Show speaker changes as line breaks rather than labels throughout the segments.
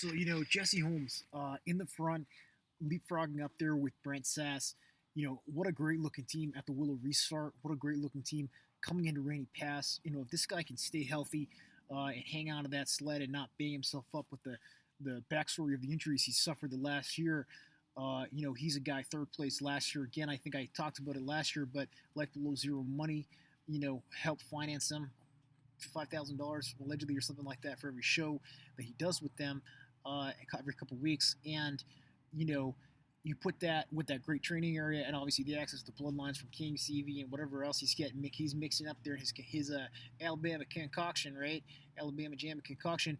So, Jesse Holmes in the front, leapfrogging up there with Brent Sass. What a great looking team at the Willow restart. What a great looking team coming into Rainy Pass. If this guy can stay healthy and hang on to that sled and not bang himself up with the backstory of the injuries he suffered the last year. He's a guy third place last year. Again, I think I talked about it last year, but Life Below Zero Money, helped finance him $5,000 allegedly or something like that for every show that he does with them every couple of weeks. And you know, you put that with that great training area and obviously the access to bloodlines from King, CV, and whatever else he's getting. He's mixing up there his Alabama concoction, right? Alabama Jam concoction.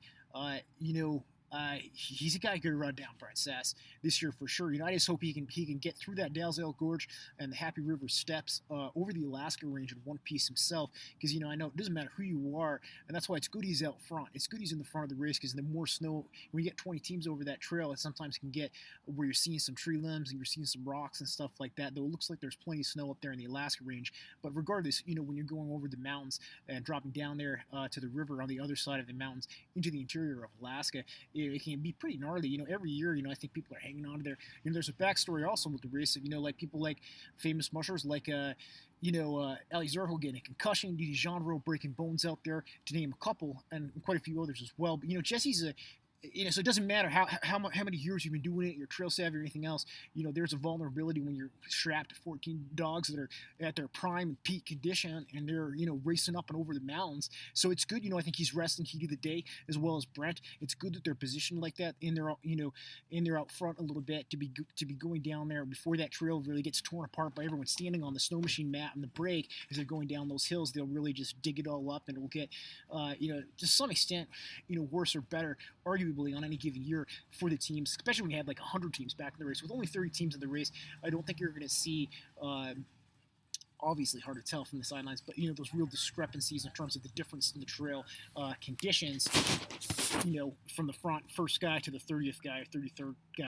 He's a guy who could run down Brent Sass this year for sure. I just hope he can get through that Dalzell Gorge and the Happy River Steps over the Alaska Range in one piece himself. Because I know it doesn't matter who you are, and that's why it's good he's out front. It's good he's in the front of the race because the more snow, when you get 20 teams over that trail, it sometimes can get where you're seeing some tree limbs and you're seeing some rocks and stuff like that. Though it looks like there's plenty of snow up there in the Alaska Range, but regardless, when you're going over the mountains and dropping down there to the river on the other side of the mountains into the interior of Alaska, it can be pretty gnarly. Every year, I think people are hanging on to there. There's a backstory also with the race of, like people like famous mushers like, Ali Zerho getting a concussion, Didi Genro breaking bones out there, to name a couple, and quite a few others as well. But, Jesse's so it doesn't matter how many years you've been doing it, your trail savvy or anything else. There's a vulnerability when you're strapped to 14 dogs that are at their prime and peak condition, and they're racing up and over the mountains. So it's good. I think he's resting key to the day as well as Brent. It's good that they're positioned like that, and they're out front a little bit to be going down there before that trail really gets torn apart by everyone standing on the snow machine mat and the brake as they're going down those hills. They'll really just dig it all up, and it will get to some extent worse or better, arguably on any given year for the teams, especially when you had like 100 teams back in the race. With only 30 teams in the race, I don't think you're going to see, obviously hard to tell from the sidelines, but those real discrepancies in terms of the difference in the trail conditions, from the front first guy to the 30th guy or 33rd guy.